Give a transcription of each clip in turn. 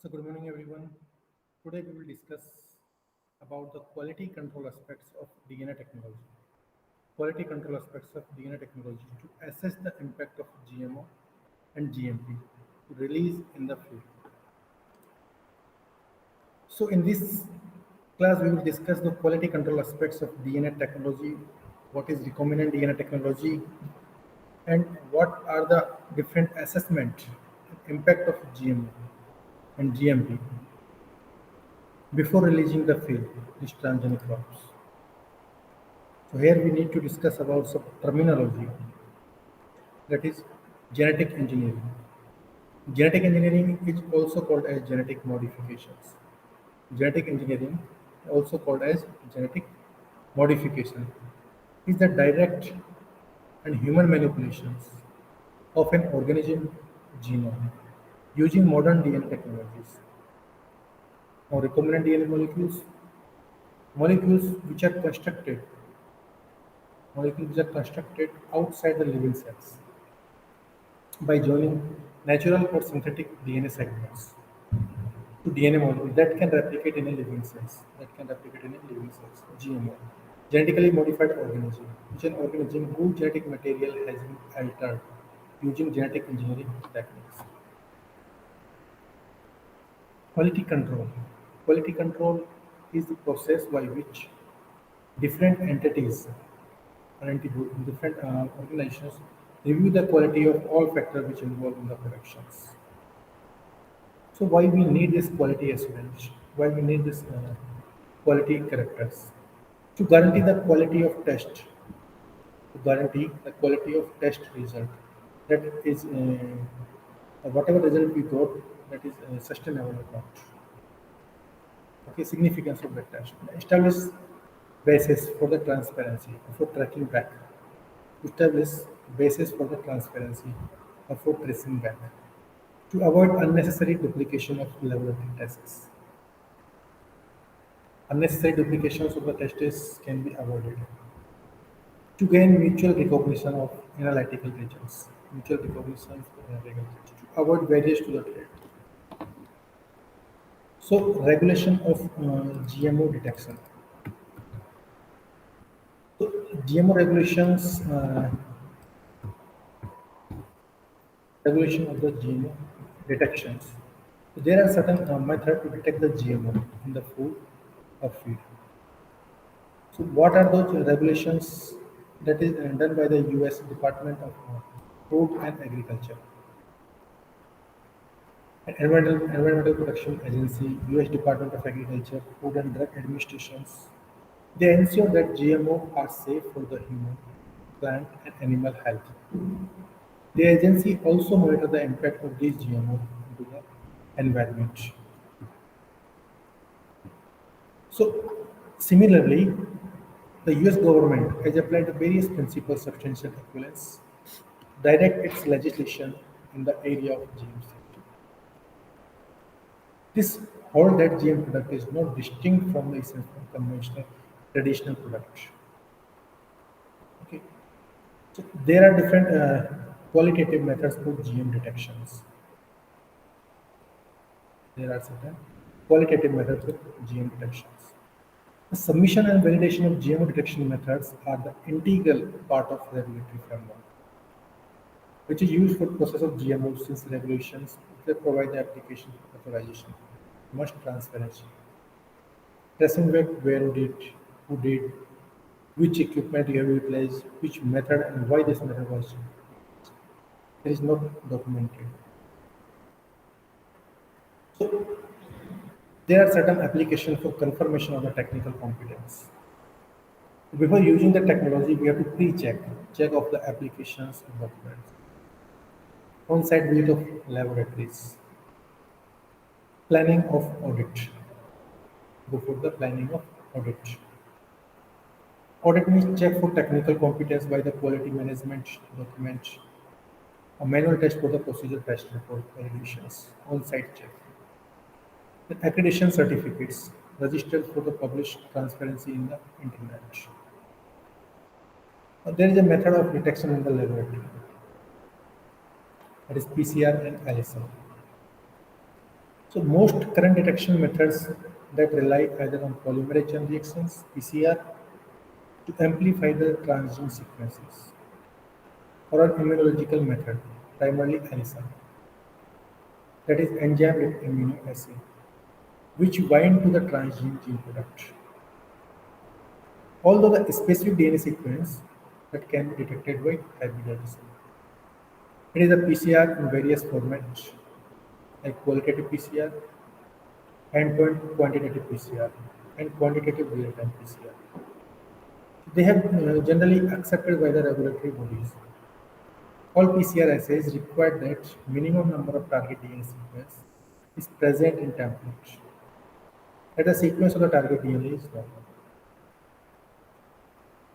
So good morning everyone. Today we will discuss about the quality control aspects of DNA technology. Quality control aspects of DNA technology to assess the impact of GMO and GMP to release in the field. So in this class we will discuss the quality control aspects of DNA technology, what is recombinant DNA technology, and what are the different assessment and impact of GMO and GMP before releasing the field, these transgenic crops. So here we need to discuss about some terminology, that is genetic engineering. Genetic engineering is also called as genetic modifications. Genetic engineering, also called as genetic modification, is the direct and human manipulations of an organism genome using modern DNA technologies or recombinant DNA molecules which are constructed outside the living cells by joining natural or synthetic DNA segments to DNA molecules that can replicate in a living cells. GMO, genetically modified organism, which is an organism whose genetic material has been altered using genetic engineering techniques. Quality control. Quality control is the process by which different entities or different organizations review the quality of all factors which involve in the productions. So why we need this quality assurance? Why we need this quality characters? To guarantee the quality of test, to guarantee the quality of test result, that is whatever result we got, that is sustainable or not. Okay, significance of the test. Establish basis for the transparency for tracking back. Establish basis for the transparency or for tracing back. To avoid unnecessary duplication of laboratory tests. Unnecessary duplications of the tests can be avoided. To gain mutual recognition of analytical results. Mutual recognition of analytical results. To avoid barriers to the trade. So, regulation of GMO detection. So, GMO regulation of the GMO detections. So there are certain methods to detect the GMO in the food or feed. So what are those regulations that is done by the US Department of Food and Agriculture, and Environmental Protection Agency, US Department of Agriculture, Food and Drug Administrations. They ensure that GMO are safe for the human, plant and animal health. The agency also monitor the impact of these GMO into the environment. So, similarly, the US government has applied the various principles of substantial equivalence, direct its legislation in the area of GM safety. This hold that GM product is not distinct from the essence from conventional traditional product. Okay. So there are different qualitative methods for GM detections. There are certain qualitative methods for GM detections. The submission and validation of GMO detection methods are the integral part of regulatory framework, which is used for process of GMO since regulations that provide the application authorization must transparency. Tracing back when did, who did, which equipment you have utilized, which method and why this method was used. It is not documented. So there are certain applications for confirmation of the technical competence. Before using the technology, we have to check of the applications and documents. On-site visit of laboratories, planning of audit. Before the planning of audit. Audit means check for technical competence by the quality management document. A manual test for the procedure test report validations. On-site check. The accreditation certificates registered for the published transparency in the internet. There is a method of detection in the laboratory, that is PCR and LSM. So most current detection methods that rely either on polymerase chain reactions, PCR, to amplify the transgene sequences, or an immunological method, primarily ELISA, that is enzyme immunoassay, which bind to the transgene gene product. Although the specific DNA sequence that can be detected by hybridization. It is a PCR in various formats like qualitative PCR, endpoint quantitative PCR, and quantitative real-time PCR. They have generally accepted by the regulatory bodies. All PCR assays require that minimum number of target DNA sequence is present in template. That the sequence of the target DNA is normal.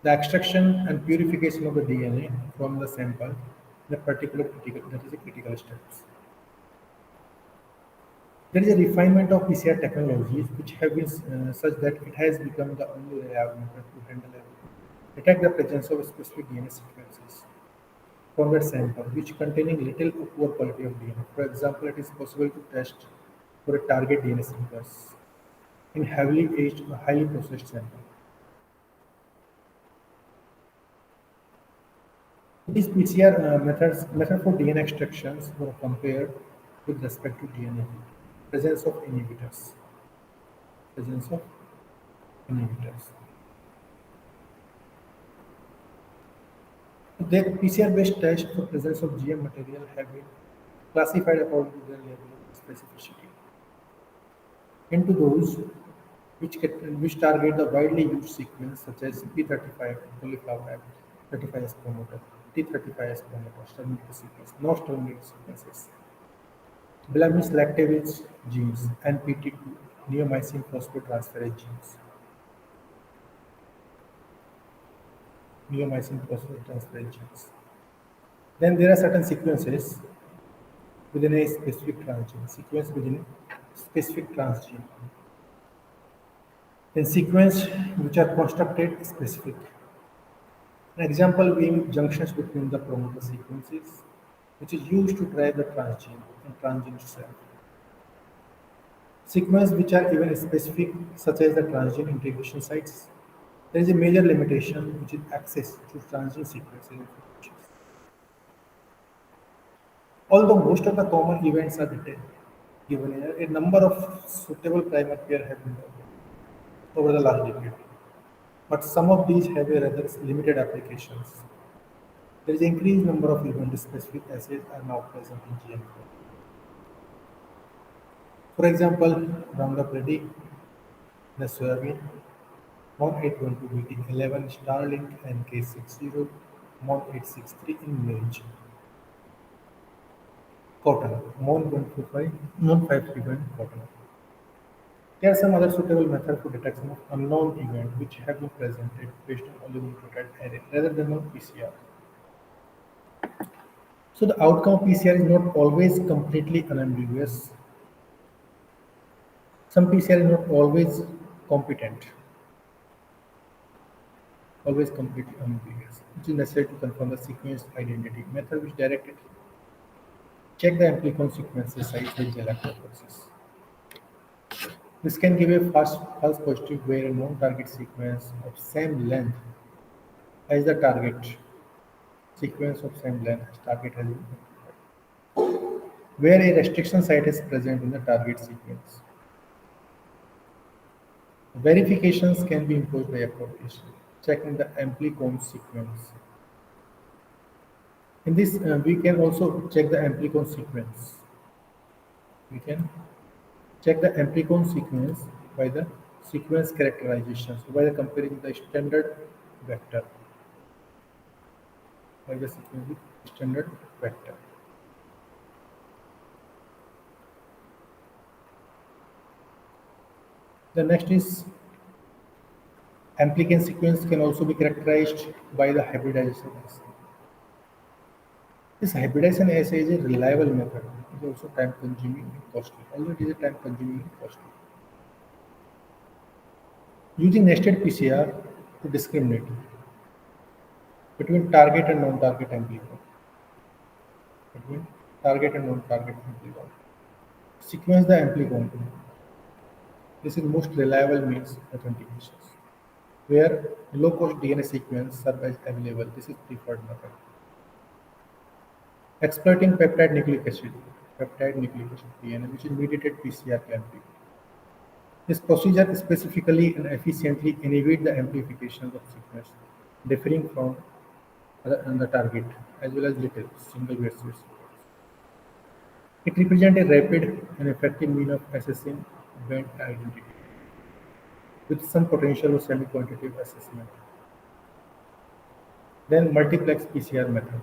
The extraction and purification of the DNA from the sample in a particular critical that is a critical steps. There is a refinement of PCR technologies which have been such that it has become the only reliable method to handle and detect the presence of specific DNA sequences from that sample which containing little or poor quality of DNA. For example, it is possible to test for a target DNA sequence in heavily aged or highly processed sample. These PCR method for DNA extractions were compared with respect to DNA presence of inhibitors. Presence of inhibitors. The PCR-based tests for presence of GM material have been classified according to their level of specificity into those which target the widely used sequence such as P35 polyflower 35S promoter, T35S promoter, terminated sequence, not terminated sequences. Blemish lactase genes, NPT2, neomycin phosphotransferase genes, neomycin phosphotransferase genes. Then there are certain sequences within a specific transgene, sequence within a specific transgene. Then sequence which are constructed specific. An example being junctions between the promoter sequences, which is used to drive the transgene and transgene itself. Sequences which are even specific, such as the transgene integration sites. There is a major limitation which is access to transgene sequences information. Although most of the common events are given here, a number of suitable primer pair have been developed over the last decade. But some of these have a rather limited applications. There is an increased number of event-specific assays are now present in GM4. For example, Roundup Ready, the soybean, Mon 812BT 11, Starlink NK60, Mon 863 in maize, cotton, Mon 125, Mon 531 cotton. There are some other suitable methods for detection of unknown event which have been presented based on oligonucleotide array rather than on PCR. So the outcome of PCR is not always completely unambiguous. Some PCR is not always completely unambiguous, which is necessary to confirm the sequence identity. Method which directed check the amplicon sequences size with Jalapeno process. This can give a false positive where a known target sequence of same length as the target sequence of same length as target has been where a restriction site is present in the target sequence. Verifications can be imposed by appropriation, checking the amplicon sequence. In this, we can also check the amplicon sequence. We can check the amplicon sequence by the sequence characterization, so by the comparing the standard vector, by the sequence with standard vector. The next is amplicon sequence can also be characterized by the hybridization assay. This hybridization assay is a reliable method. It is also time consuming and costly, although it is a time consuming and costly. Using nested PCR to discriminate between target and non-target amplicon. Between target and non-target amplicon. Sequence the amplicon. This is most reliable means authentications. Where low-cost DNA sequence serve as available, this is preferred method. Exploiting peptide nucleic acid DNA, which is mediated PCR clamping. This procedure specifically and efficiently inhibits the amplification of sequence, differing from the target, as well as little single base sequence. It represents a rapid and effective means of assessing band identity, with some potential of semi-quantitative assessment. Then multiplex PCR method.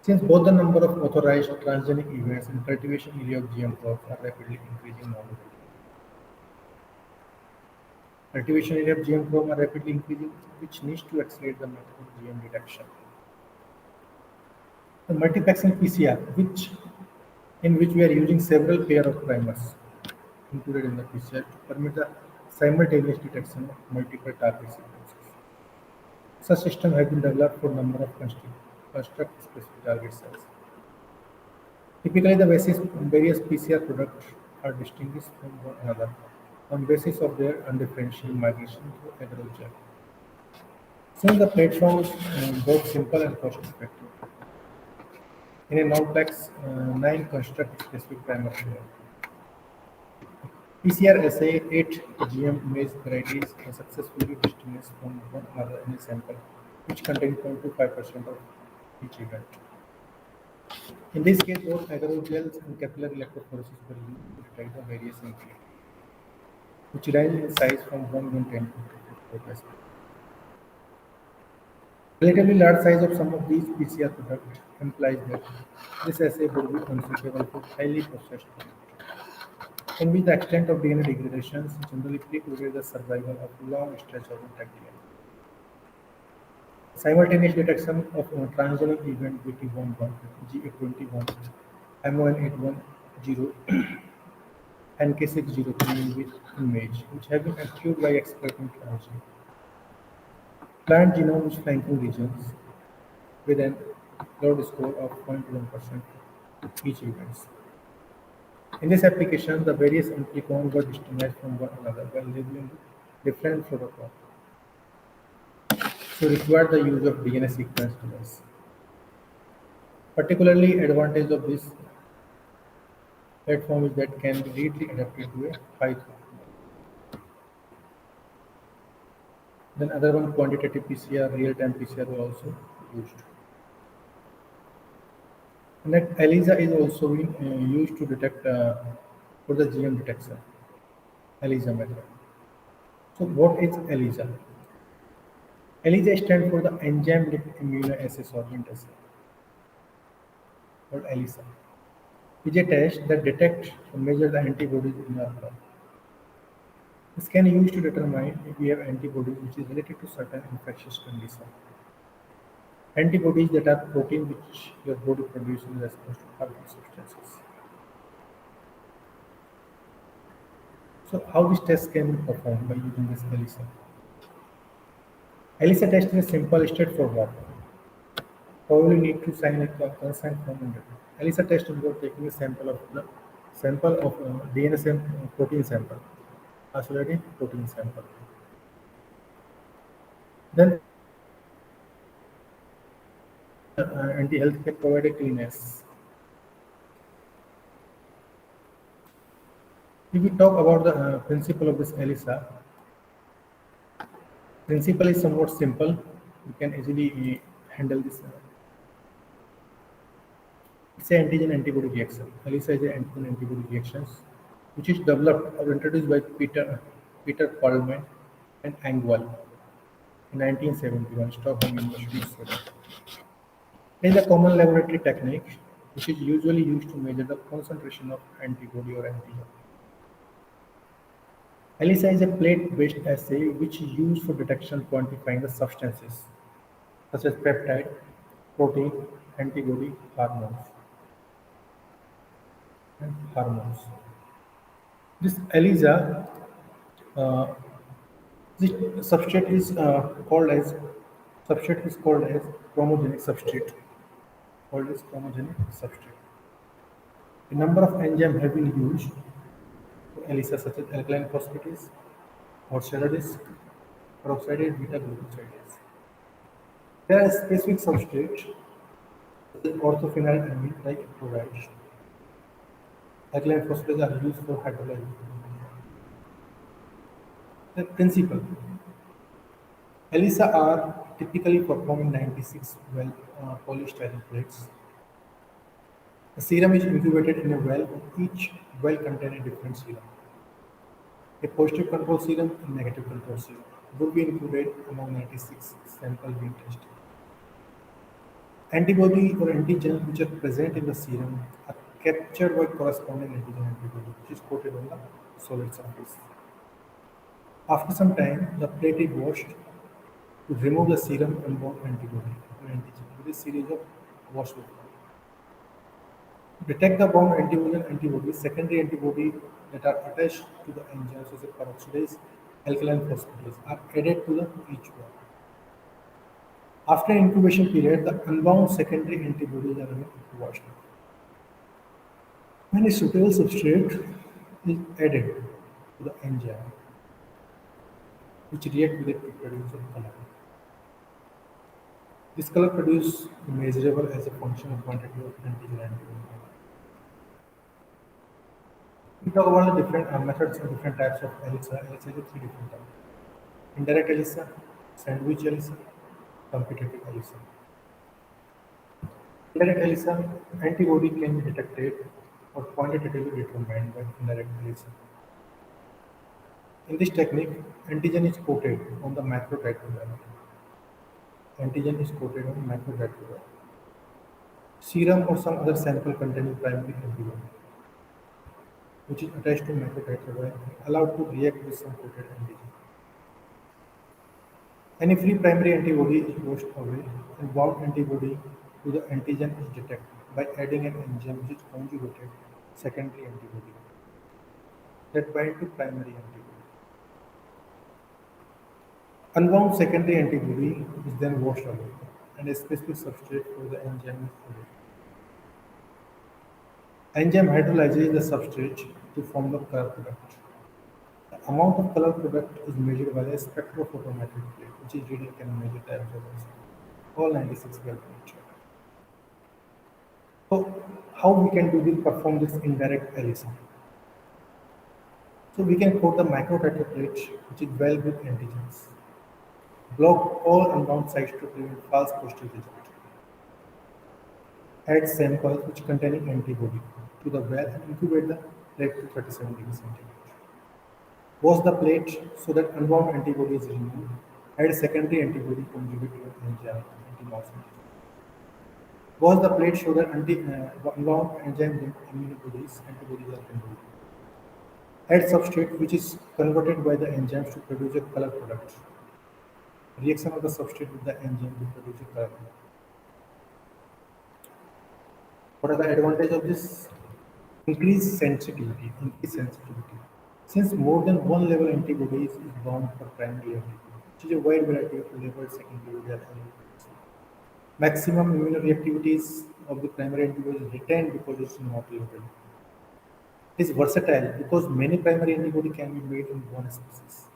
Since both the number of authorized transgenic events and cultivation area of GM crops are rapidly increasing nowadays, cultivation area of GM crop are rapidly increasing, which needs to accelerate the method of GM detection. The multiplexing PCR, in which we are using several pair of primers included in the PCR to permit the simultaneous detection of multiple target sequences. Such system has been developed for a number of construct-specific target cells. Typically, the various PCR products are distinguished from one another on basis of their undifferentiated migration through agarose. Since the platform is both simple and cost-effective, in a non-plex 9 construct-specific primer layer, PCR assay 8 GM image varieties are successfully distinguished from one another in a sample which contains 0.25% of each event. In this case, both agarogels and capillary electrophoresis were used to detect the various nuclei, which range in size from 110 to 54 pascal. Relatively large size of some of these PCR products implies that this assay would be unsuitable for highly processed products, in which the extent of DNA degradations generally precluded the survival of long stretch of intact DNA. Simultaneous detection of transgenic event BT11, G821, MON810, and K603 image, which have been achieved by exploiting transgene. Plant genome flanking regions with an load score of 0.1% each events. In this application, the various amplicons were distinguished from one another by labeling different fluorochromes. So required the use of DNA sequence device. Particularly advantage of this platform is that can be readily adapted to a high throughput. Then other one quantitative PCR, real-time PCR were also used. And that ELISA is also being used to detect for the GM detection. ELISA method. So what is ELISA? ELISA stands for the enzyme-linked immunoassay solvent assay, or ELISA. Is a test that detects and measures the antibodies in our blood. This can be used to determine if we have antibodies which is related to certain infectious condition. Antibodies that are protein which your body produces in response to harmful substances. So how this test can be performed by using this ELISA? ELISA test is simple, straightforward. Probably need to sign a consent form and return. ELISA test involves taking a sample of DNA protein sample, isolated protein sample. Then anti-health can provide a cleanness. If we talk about the principle of this ELISA, principle is somewhat simple. You can easily handle this. It's an antigen antibody reaction. ELISA is an antigen antibody reactions, which is developed or introduced by Peter Kollmann and Angwal in 1971, Stockholm University, Sweden. It is a common laboratory technique which is usually used to measure the concentration of antibody or antigen. ELISA is a plate-based assay which is used for detection quantifying the substances such as peptide, protein, antibody, hormones. This ELISA, uh, the substrate is called as chromogenic substrate. Called as chromogenic substrate. A number of enzymes have been used for ELISA, such as alkaline phosphatase, oxidase, peroxidase, beta glucosidase. There are specific substrates such as orthophenol amine like chlorides. Alkaline phosphatases are used for hydrolysis. The principle: ELISA are typically performed in 96 well polystyrene plates. The serum is incubated in a well. Each well contains a different serum. A positive control serum and negative control serum would be included among 96 samples being tested. Antibody or antigen which are present in the serum are captured by corresponding antigen antibody, which is coated on the solid surface. After some time, the plate is washed to remove the serum and bound antibody or antigen with a series of wash. Detect the bound antibody and antibodies, secondary antibody that are attached to the enzymes such as peroxidase, alkaline phosphatase are added to the each one. After an incubation period, the unbound secondary antibodies are washed. When a suitable substrate is added to the enzyme, which react with it to produce a color. This color produced measurable as a function of quantity of antigen antibody. We talk about the different methods and different types of ELISA. ELISA is three different types: indirect ELISA, sandwich ELISA, competitive ELISA. Indirect ELISA antibody can be detected or quantitatively determined by indirect ELISA. In this technique, antigen is coated on the macrotitograph. Antigen is coated on macrotitograph. Serum or some other sample containing primary antibody, which is attached to macrotitograph, allowed to react with some coated antigen. Any free primary antibody is washed away and bound antibody to the antigen is detected by adding an enzyme which is conjugated secondary antibody that bind to primary antibody. Unbound secondary antibody is then washed away and a specific substrate for the enzyme is added. Enzyme hydrolyzes the substrate to form the color product. The amount of color product is measured by the spectrophotometric plate, which is reader can measure types of all 96 well picture. So, how we can do this, perform this indirect ELISA? So we can coat the microtiter plate, which is well with antigens. Block all unbound sites to prevent false positive result. Add samples which contain antibody to the well and incubate the plate to 37 degrees centigrade. Wash the plate so that unbound antibody is removed. Add secondary antibody conjugate to an enzyme, anti-mouse antibody. Wash the plate so that unbound enzyme antibodies are removed. Add substrate which is converted by the enzymes to produce a color product. Reaction of the substrate with the enzyme to produce a color product. What are the advantages of this? Increased sensitivity. Since more than one level antibodies is bound for primary antibody, which is a wide variety of level secondary antibodies. Maximum immunoreactivities of the primary antibody is retained because it's not labeled. It is versatile because many primary antibody can be made in one species.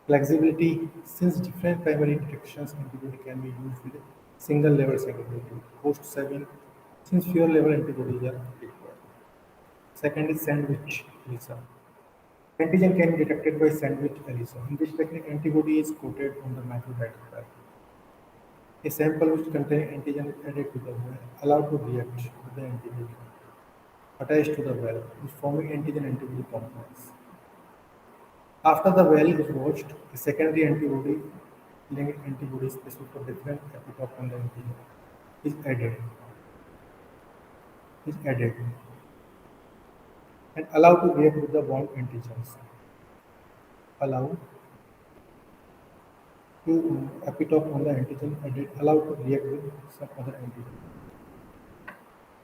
Flexibility, since different primary detections antibody can be used with a single level secondary antibody. Post saving, since fewer level antibodies are required. Second is sandwich ELISA. Antigen can be detected by sandwich ELISA. In this technique, antibody is coated on the microtiter. A sample which contains antigen is added to the well, allowed to react with the antibody attached to the well, is forming antigen-antibody complex. After the well is washed, a secondary antibody, linked antibody specific for different epitope on the antigen, is added. And allowed to react with the bound antigens. Allow to epitope on the antigen added, allowed to react with some other antigen.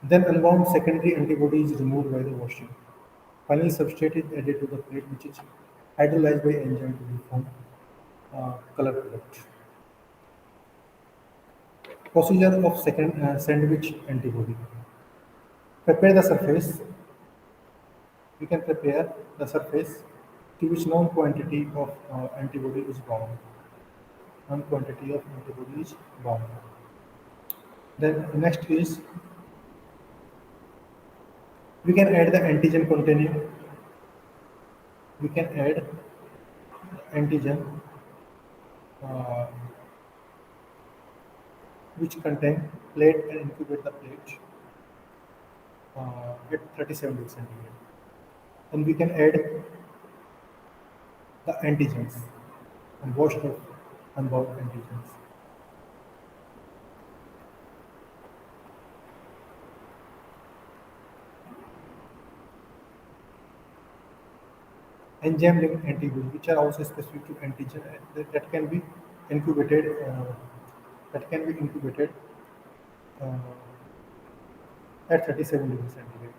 Then unbound secondary antibody is removed by the washing. Finally, substrate is added to the plate, which is hydrolyzed by enzyme to form color product. Procedure of second sandwich antibody. Prepare the surface. We can prepare the surface to which known quantity of antibody is bound. Known quantity of antibody is bound. Then next is we can add the antigen containing. We can add antigen uh, which contain plate and incubate the plate at 37 degrees centigrade. And we can add the antigens and washed off unbound antigens. Enzyme linked antibodies, which are also specific to antigen that can be incubated. That can be incubated uh, at 37 degrees centigrade.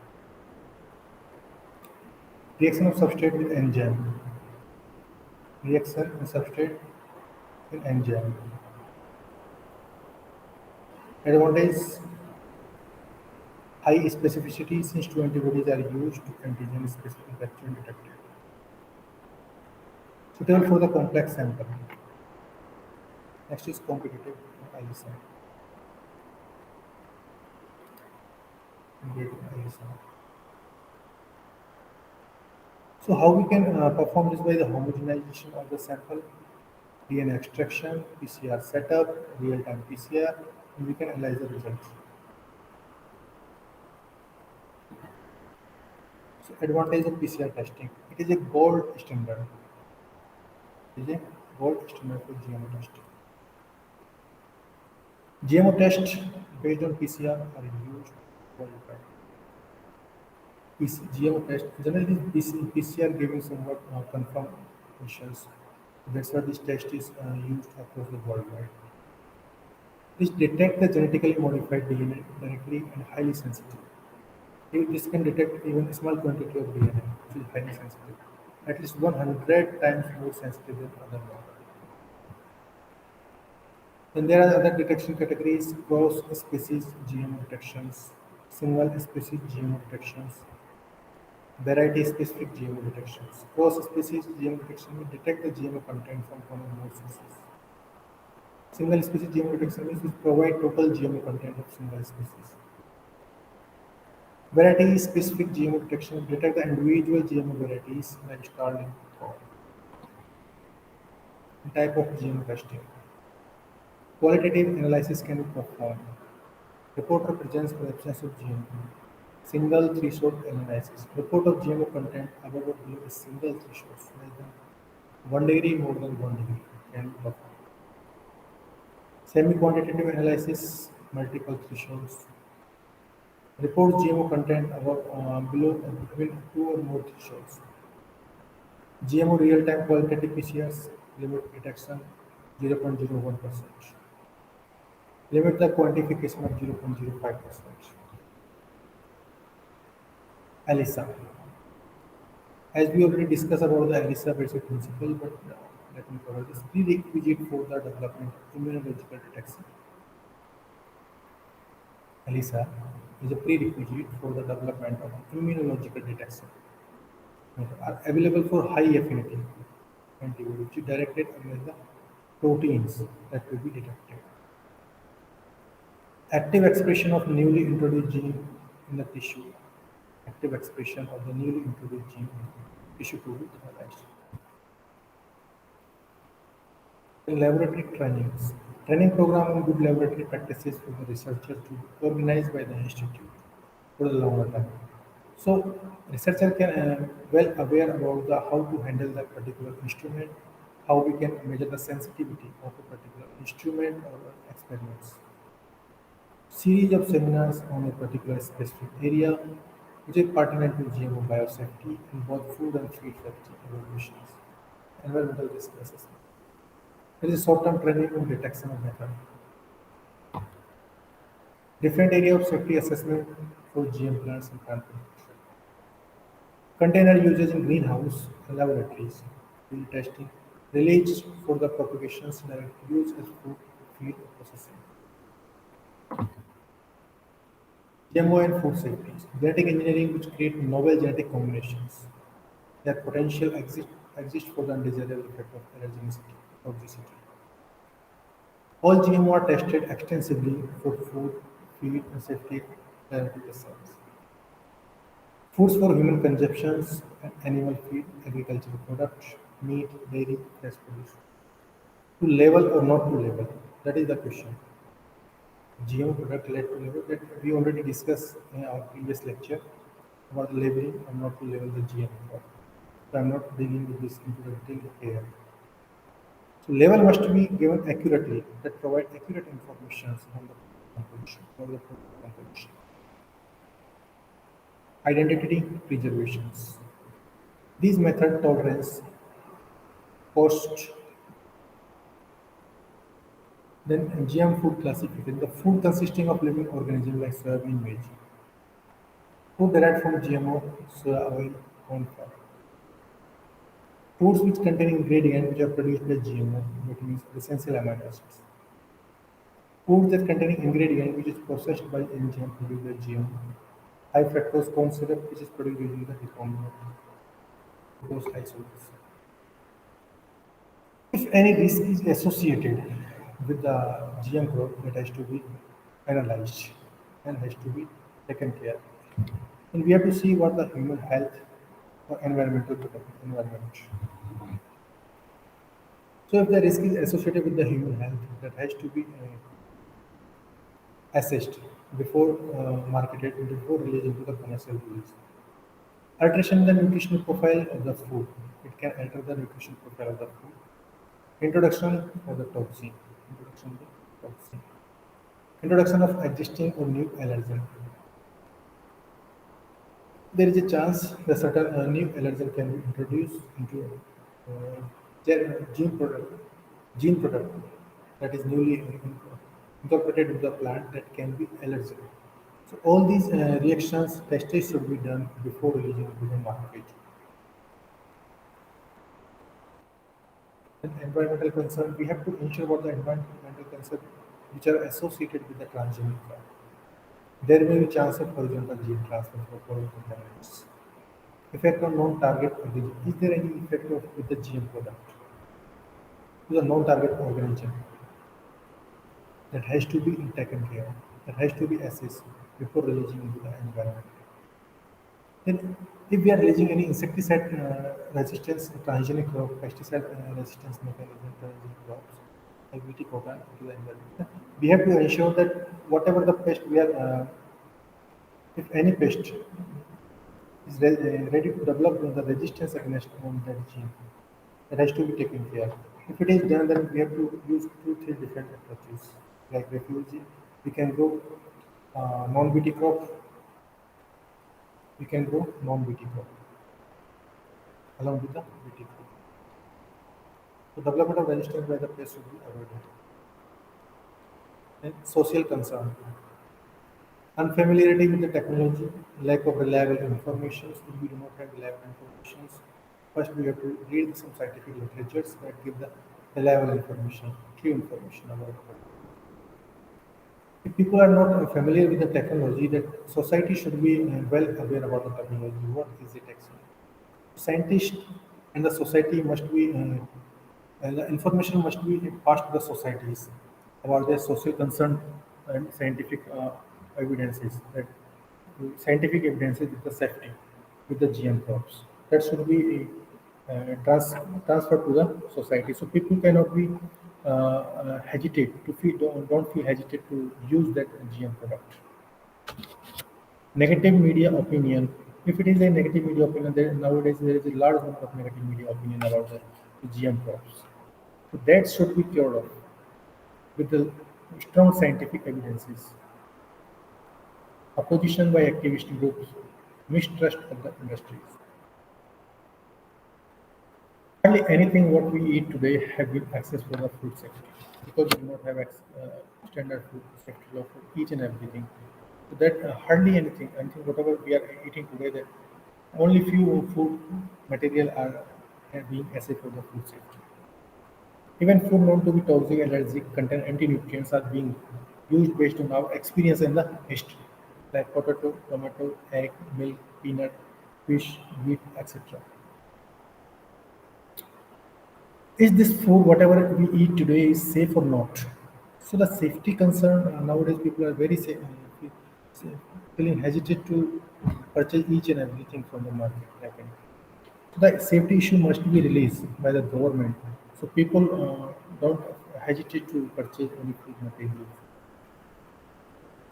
Reaction of substrate with enzyme. Reaction in substrate in enzyme. Advantage high specificity since two antibodies are used to antigen specific actually detected. Suitable for the complex sample. Next is competitive ISM. Competitive ISM. So how we can perform this by the homogenization of the sample, DNA extraction, PCR setup, real-time PCR, and we can analyze the results. So advantage of PCR testing. It is a gold standard. It is a gold standard for GMO testing. GMO tests based on PCR are used worldwide. GMO test generally PCR giving somewhat confirmed results. That's why this test is used across the worldwide. This detect the genetically modified DNA directly and highly sensitive. This can detect even a small quantity of DNA, which is highly sensitive, at least 100 times more sensitive than other ones. Then there are other detection categories: cross-species GMO detections, single-species GMO detections, variety-specific GMO detections. Cross-species GMO detection will detect the GMO content from one or more species. Single-species GMO detection means we provide total GMO content of single species. Variety-specific GMO detection will detect the individual GMO varieties like starling corn. Type of GMO testing. Qualitative analysis can be performed. Report of presence or absence of GMO. Single threshold analysis. Report of GMO content above or below a single threshold, less than 1 degree, more than 1 degree can be performed. Semi-quantitative analysis, multiple thresholds. Report GMO content above, below, and between two or more thresholds. GMO real-time qualitative PCRs limit detection 0.01%. Limit the quantification of 0.05%. ELISA. As we already discussed about the ELISA basic principle, but let me cover this. Prerequisite for the development of immunological detection. ELISA is a prerequisite for the development of immunological detection. Are available for high affinity antibody, which is directed against the proteins that will be detected. Active expression of newly introduced gene in the tissue. Active expression of the newly introduced gene in the tissue to be analyzed. In laboratory trainings. Training program on good laboratory practices for the researchers to be organized by the institute for the longer term. So researcher can well aware about the how to handle that particular instrument, how we can measure the sensitivity of a particular instrument or experiments. Series of seminars on a particular specific area, which is pertinent to GMO biosafety in both food and feed safety evaluations, environmental risk assessment. There is a short-term training on detection of method. Different area of safety assessment for GM plants and plant protection. Container usage in greenhouse and laboratories. Field testing. Released for the propagation scenario use as food, feed, or processing. GMO and food safety. Genetic engineering which create novel genetic combinations. Their potential exist for the undesirable effect of allergenicity, toxicity. All GMO are tested extensively for food, feed, and safety therapeutic cells. Foods for human consumptions and animal feed, agricultural products, meat, dairy, fresh produce. To label or not to label? That is the question. GMO product led to label that we already discussed in our previous lecture about labeling or not to label the GMO product. So I'm not digging with this into the detail here. So label must be given accurately that provide accurate information on the composition or the product composition. Identity preservations. These method tolerance cost. Then GM food classification. The food consisting of living organisms like soybean, maize. Food derived from GMO, soya oil, corn flour. Foods which contain ingredients which are produced by GMO, which means essential amino acids. Foods that contain ingredient which is processed by enzyme produced by GMO. High fructose corn syrup which is produced using the recombinant glucose isolates. If any risk is associated with the GM crop, that has to be analyzed and has to be taken care. And we have to see what the human health or environment. So if the risk is associated with the human health, that has to be assessed before marketed, before release into the commercial release. Alteration in the nutritional profile of the food. It can alter the nutritional profile of the food. Introduction of the toxin. Introduction of the toxin. Introduction of existing or new allergen. There is a chance that certain new allergen can be introduced into gene product that is newly incorporated into the plant that can be allergen. So all these reactions tested should be done before releasing into the market. And environmental concern, we have to ensure what the environmental concerns which are associated with the transgenic plant. There may be chance of horizontal gene transfer for foreign contaminants. Effect on non-target origin. Is there any effect of with the GM product to the non-target organism? That has to be taken care of. That has to be assessed before releasing into the environment. Then, if we are releasing any insecticide resistance transgenic crop, pesticide resistance mechanism transgenic crops, like BT cotton to the environment, we have to ensure that whatever the pest we are, if any pest is ready to develop the resistance against on that gene, that has to be taken care. If it is done, then we have to use two, three different approaches. Like refugee, we can grow non-BT crop, we can grow non-BT crop along with the BT crop. So development of resistance by the pest should be avoided. And social concern. Unfamiliarity with the technology, lack of reliable information. If we do not have reliable information, first we have to read some scientific literatures that give the reliable information, true information about it. If people are not familiar with the technology, that society should be well aware about the technology. What is it actually? Scientists and the society must be, and the information must be passed to the societies about their social concern and scientific evidences. That scientific evidences with the safety with the GM crops. That should be transferred to the society. So people cannot be hesitate to feel don't feel hesitate to use that GM product. Negative media opinion. If it is a negative media opinion, then nowadays there is a large number of negative media opinion about the GM crops. So that should be cured off with the strong scientific evidences. Opposition by activist groups, mistrust of the industries. Hardly anything what we eat today have been access for the food safety because we do not have standard food safety law for each and everything. So that hardly anything, whatever we are eating today, that only few food material are being assessed for the food safety. Even food known to be toxic, allergic, contain anti-nutrients are being used based on our experience in the history. like potato, tomato, egg, milk, peanut, fish, wheat, etc. Is this food, whatever we eat today, is safe or not? So the safety concern nowadays people are very feeling hesitant to purchase each and everything from the market. So the safety issue must be released by the government. So people don't hesitate to purchase any food materials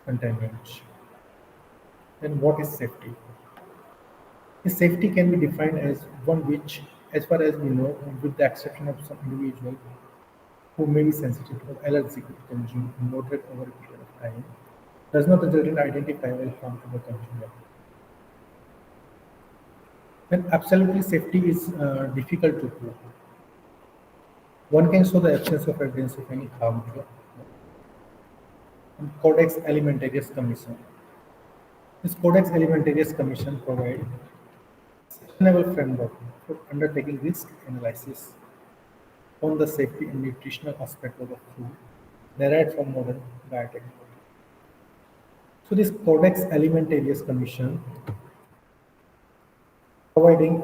containment. Then what is safety? The safety can be defined as one which, as far as we know, with the exception of some individual who may be sensitive or allergic to consume moderate over a period of time, does not result in identifiable harm to the consumer. Then absolutely safety is difficult to prove. One can show the absence of evidence of any harm to and Codex Alimentarius Commission. This Codex Alimentarius Commission provides sustainable framework for undertaking risk analysis on the safety and nutritional aspect of the food derived from modern biotechnology. So this Codex Alimentarius Commission providing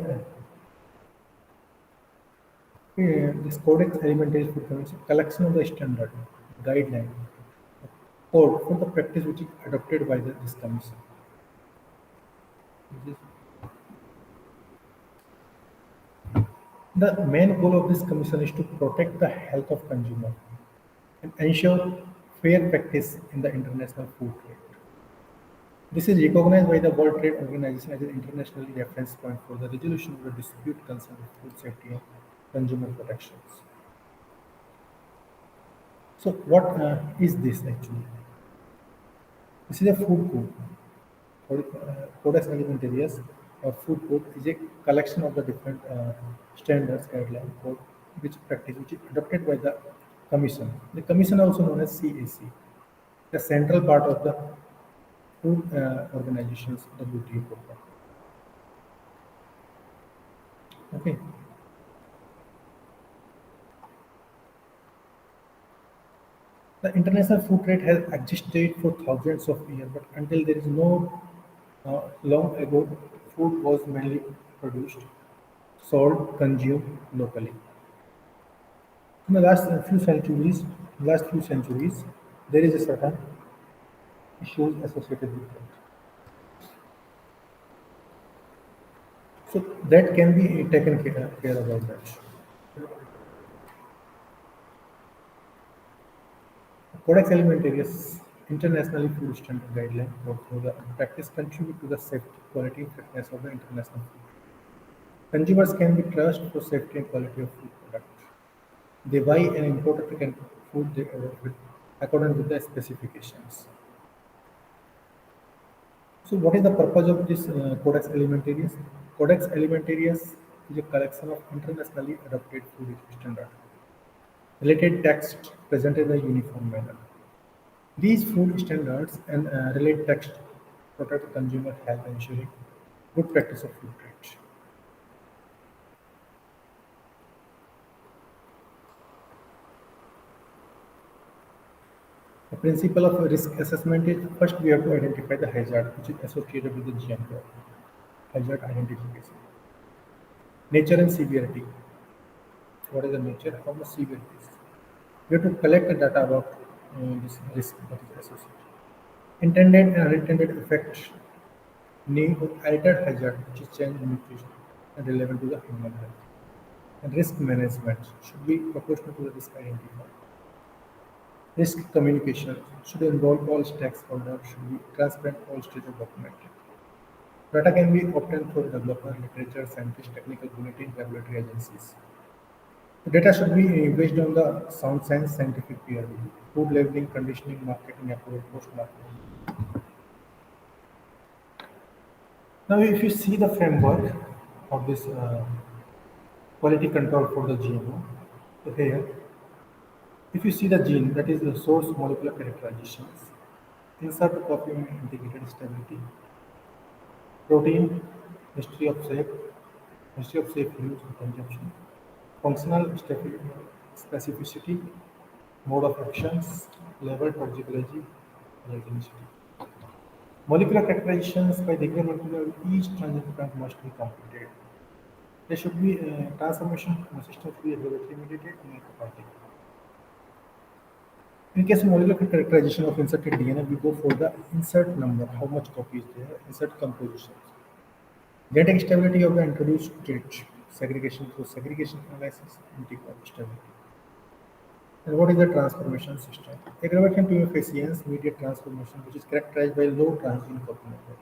this Codex Alimentarius Food Commission collection of the standard guideline code for the practice which is adopted by this commission. Which is the main goal of this commission is to protect the health of consumer and ensure fair practice in the international food trade. This is recognized by the World Trade Organization as an internationally reference point for the resolution of the dispute concerning food safety and consumer protections. So, what is this actually? This is a food code. Codex Alimentarius or food code is a collection of the different standards, guidelines, code, which practice which is adopted by the commission. The commission also known as CAC, the central part of the food organizations, WTO program. Okay. The international food trade has existed for thousands of years, but until there is no long ago, food was mainly produced, sold, consumed locally. In the last few centuries, there is a certain issues associated with that. So that can be taken care about that. Codex Alimentarius, internationally food standard guideline for the practice contribute to the safety, quality, and fitness of the international food. Consumers can be trusted for safety and quality of food products. They buy and import African food they order with, according to the specifications. So, what is the purpose of this Codex Alimentarius? Codex Alimentarius is a collection of internationally adopted food standards. Related text presented in a uniform manner. These food standards and related text protect consumer health, ensuring good practice of food trade. The principle of risk assessment is first we have to identify the hazard which is associated with the GM crop. Hazard identification. Nature and severity. What is the nature? How much severe it is? We have to collect the data about this risk that is associated. Intended and unintended effect, name of altered hazard which is change in nutrition and relevant to the human health. And risk management should be proportional to the risk identified. Risk communication should involve all stakeholders, should be transparent, all stages documented. Data can be obtained through developer, literature, scientists, technical community, and regulatory agencies. The data should be based on the sound science, scientific peer review, food labeling, conditioning, marketing, approval, post-marketing. Now, if you see the framework of this quality control for the GMO, so here, if you see the gene, that is the source molecular characterizations, insert copy and integrated stability, protein, history of safe, use and consumption, functional specificity, mode of actions, level toxicology, allergenicity. Molecular characterizations by regular molecular each transition plant must be completed. There should be transformation system should be laboratory mediated and microbiology. In case of molecular characterization of inserted DNA, we go for the insert number, how much copy is there, insert compositions. Genetic stability of the introduced trait, segregation through segregation analysis, antibody stability. And what is the transformation system? Aggravation to efficiency mediate transformation, which is characterized by low transgene copy number,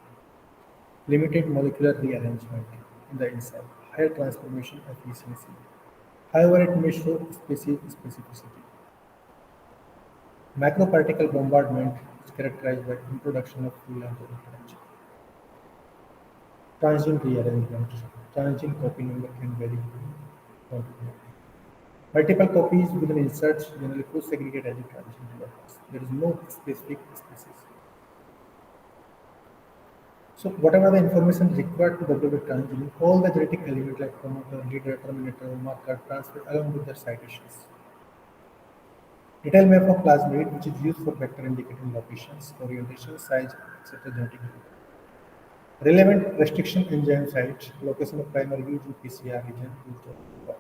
limited molecular rearrangement in the insert, higher transformation efficiency. However, it may show specificity. Macroparticle bombardment is characterized by introduction of full length interaction. Transgene rearrangement. Transgene copy number can vary. Multiple copies within inserts generally co-segregate as a transgene develops. There is no specific species. So whatever the information required to develop a transgene, all the genetic elements like promoter, leader, terminator, marker, transfer along with their citations. Detail map of plasmid, which is used for vector indicating locations, orientation, size, etc. genetic data. Relevant restriction enzyme site, location of primary use in PCR region used to.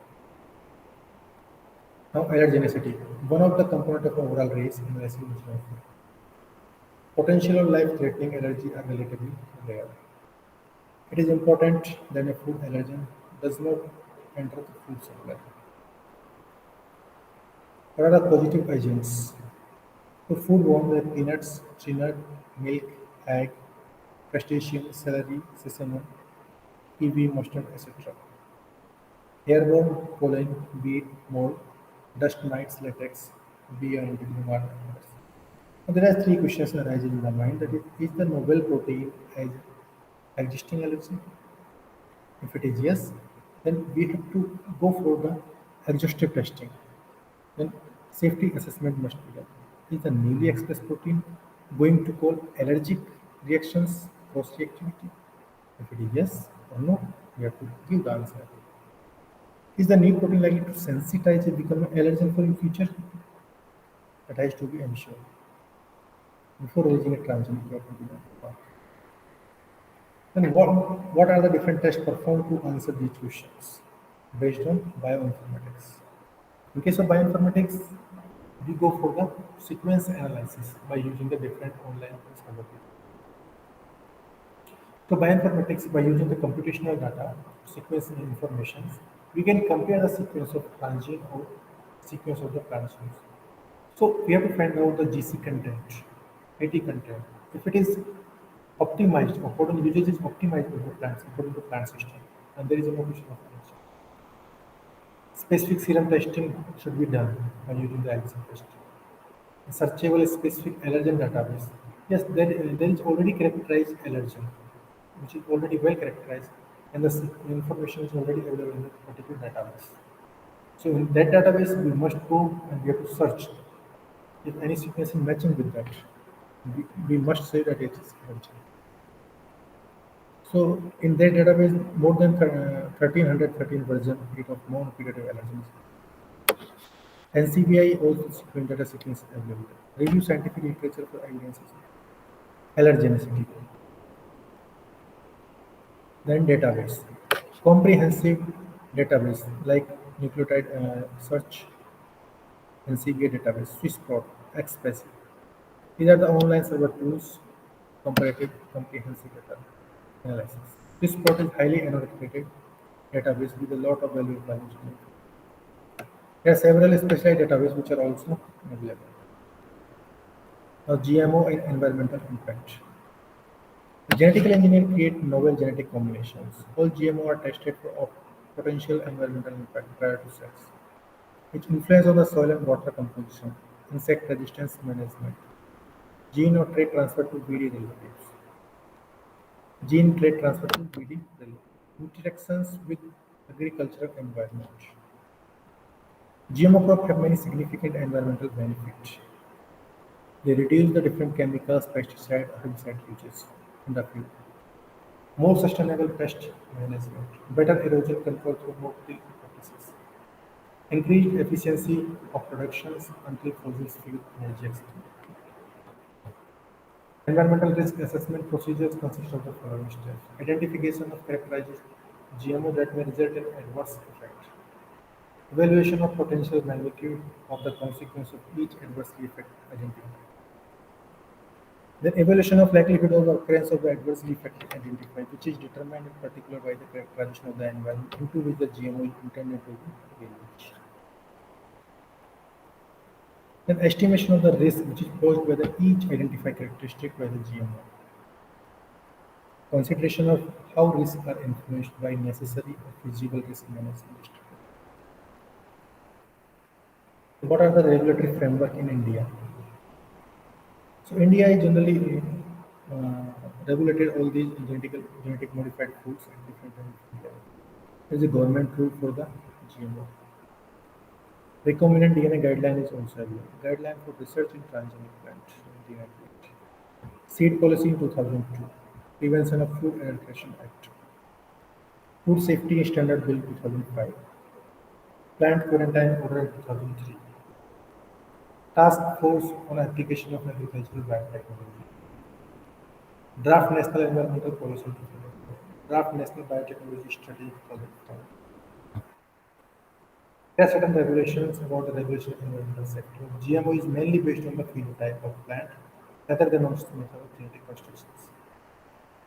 Now allergenicity, one of the component of overall race analysis is known. Potential of life-threatening allergy are relatively rare. It is important that a food allergen does not enter the food supply. What are the positive agents? The food warm like peanuts, tree nut, milk, egg, crustacean, celery, sesame, kiwi, mustard, etc. Airborne pollen, wheat, mold, dust mites, latex, bee and markers. Now, there are three questions arising in the mind. That is the novel protein as existing allergy? If it is yes, then we have to go for the exhaustive testing. Then safety assessment must be done. Is the newly expressed protein going to cause allergic reactions, cross-reactivity? If it is yes or no, we have to give the answer. Is the new protein likely to sensitize and become an allergen for in future? That has to be ensured. Before releasing a transgenic, we have to do that. Then what are the different tests performed to answer these questions based on bioinformatics? In case of bioinformatics, we go for the sequence analysis by using the different online discovery. So bioinformatics, by using the computational data, sequence information, we can compare the sequence of transgene or sequence of the transgenes. So we have to find out the GC content, AT content. If it is optimized, according usage is optimized for the plants according to plant system, and there is a notation of plants. Specific serum testing should be done by using the ELISA test. Searchable specific allergen database. Yes, there is already characterized allergen, which is already well characterized, and the information is already available in the particular database. So in that database, we must go and we have to search if any sequence is matching with that. We must say that it is allergen. So in that database, more than 1313 version of known pediatric allergens. NCBI also sequence data sequence available. Review scientific literature for evidences. Allergenicity. Then database. Comprehensive database like nucleotide search, NCBI database, SwissProt, XPress. These are the online server tools, comparative comprehensive data analysis. SwissProt is highly annotated database with a lot of valuable information. There are several specialized databases which are also available. Now, GMO and environmental impact. Genetically engineered create novel genetic combinations. All GMO are tested for potential environmental impact prior to sex, which influence on the soil and water composition, insect resistance management, gene or trait transfer to BD relatives, gene trait transfer to BD relatives, interactions with agricultural environment. GMO crops have many significant environmental benefits. They reduce the different chemicals, pesticide, herbicide uses in the field. More sustainable pest management, better erosion control through no-till practices, increased efficiency of productions until fossil fuel energy extreme. Environmental risk assessment procedures consist of the following steps: identification of characterized GMO that may result in adverse effect, evaluation of potential magnitude of the consequence of each adverse effect identified, then evaluation of likelihood of occurrence of the adverse effect identified, which is determined in particular by the characterization of the environment into which the GMO is intended to be released. Then estimation of the risk which is posed by the each identified characteristic by the GMO. Consideration of how risks are influenced by necessary or feasible risk management. What are the regulatory framework in India? So India is generally uh, regulated all these genetic modified foods at different levels. There is a government rule for the GMO. Recombinant DNA guideline is also available. Guideline for research in transgenic plants, 1998. Seed policy in 2002. Prevention of Food Adulteration Act. Food Safety Standard Bill 2005. Plant Quarantine Order 2003. Task Force on Application of Agricultural Biotechnology. Draft National Environmental Policy 2004. Draft National Biotechnology Strategy 2005. There are certain regulations about the regulation of the environmental sector. GMO is mainly based on the phenotype of plant rather than on its method of genetic constructions.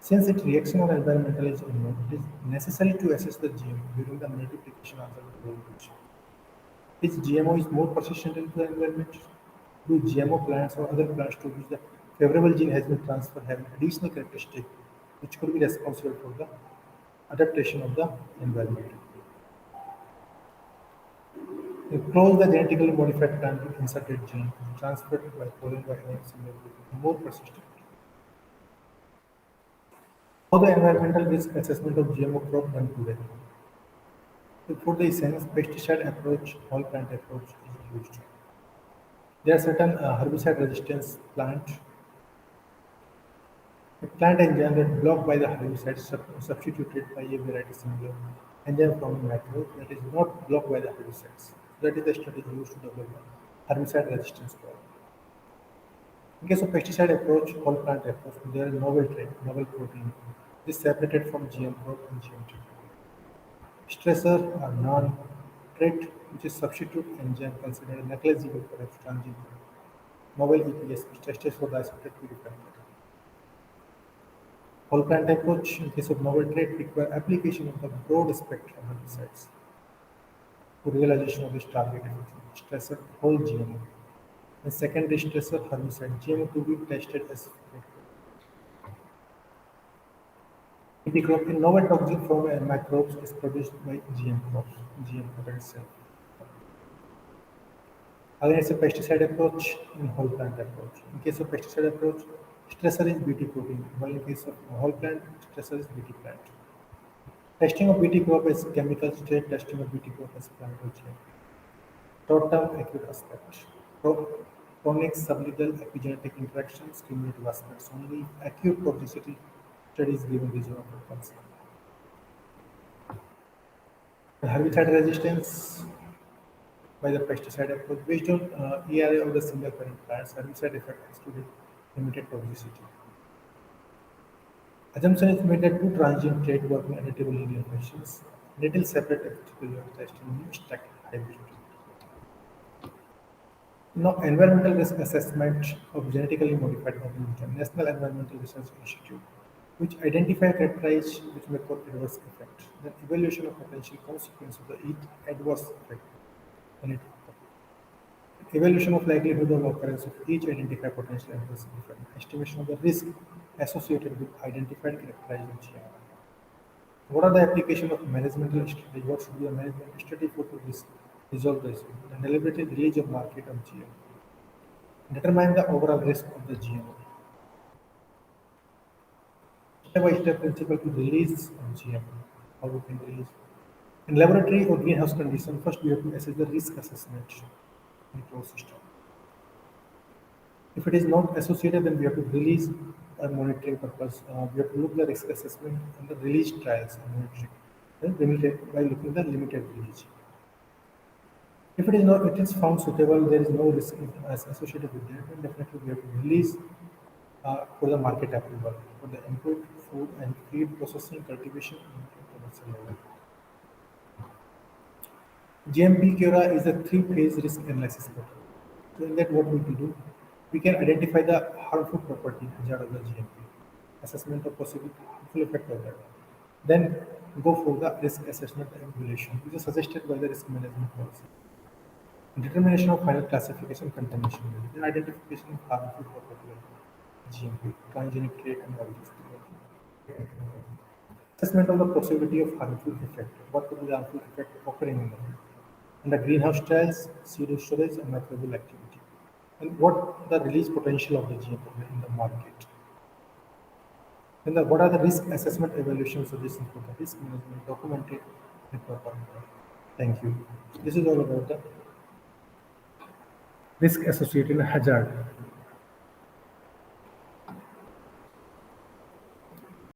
Since its reaction on environmental is unknown, it is necessary to assess the GMO during the multiplication of the growing region. Is GMO is more persistent into the environment? Do GMO plants or other plants to which the favorable gene has been transferred have additional characteristic which could be responsible for the adaptation of the environment? They close the genetically modified plant with inserted gene transferred by pollen by any single group, more persistent. How the environmental risk assessment of GMO crop done today? So for the essence, pesticide approach, whole plant approach is used. There are certain herbicide resistance plant enzyme that blocked by the herbicide substituted by a variety similar enzyme from a microbe that is not blocked by the herbicides. That is the strategy used to develop herbicide resistance crop. In case of pesticide approach, whole plant approach, there is novel trait, novel protein. This is separated from GM crop and GM trait. Stressor are non-trait, which is substitute enzyme considered negligible for transgene. Novel EPS, which tested for the isolated purifier. Whole plant approach, in case of novel trait, require application of the broad spectrum herbicides for realization of this target stressor, whole GMO. The secondary stressor herbicide GMO to be tested as crop in novel toxin from microbes is produced by GM crop itself. Again, it's a pesticide approach in whole plant approach. In case of pesticide approach, stressor is Bt protein, while in case of whole plant, stressor is Bt plant. Testing of Bt crop as chemical state, testing of Bt crop as plant chain. Short-term acute aspect. Chronic sublethal epigenetic interactions, cumulative aspects. Only acute toxicity studies given reason of concern. Herbicide resistance by the pesticide approach based on ERA of the single parent plants, herbicide effect excluded limited toxicity. Assumption is made that two transient trait work in additive linear functions, little separate efficacy test in new stack hybrid. Now, environmental risk assessment of genetically modified organisms, National Environmental Research Institute, which identify characteristics which may cause adverse effect. Then evaluation of potential consequence of the each adverse effect. And evaluation of likelihood of occurrence of each identified potential adverse effect. Estimation of the risk associated with identified characterized GMO. What are the application of management strategy? What should be a management strategy for to resolve the issue? The deliberate release of market of GMO. Determine the overall risk of the GMO. Step-by-step principle to release of GMO. How we can release. In laboratory or greenhouse condition, first we have to assess the risk assessment in closed system. If it is not associated, then we have to release a monitoring purpose. We have to look the risk assessment and the release trials and monitoring. Then limited by looking the limited release. If it is not, it is found suitable, there is no risk as associated with that, then definitely we have to release for the market approval for the input, food and feed processing, cultivation, and commercial level. GMP Cura is a three-phase risk analysis method. So in that, what we will do, we can identify the harmful property hazard of the GMP, assessment of possible harmful effect of that. Then go for the risk assessment and evaluation, which is suggested by the risk management policy. Determination of final classification contamination level, then identification of harmful property of GMP, transgenic trait and all these things. Assessment of the possibility of harmful effect. What could be the harmful effect occurring in the and the greenhouse trials, zero storage, and microbial activity. And what the release potential of the GMP in the market. And what are the risk assessment evaluation suggestions for the risk management documented in proper manner. Thank you. This is all about the risk associated hazard.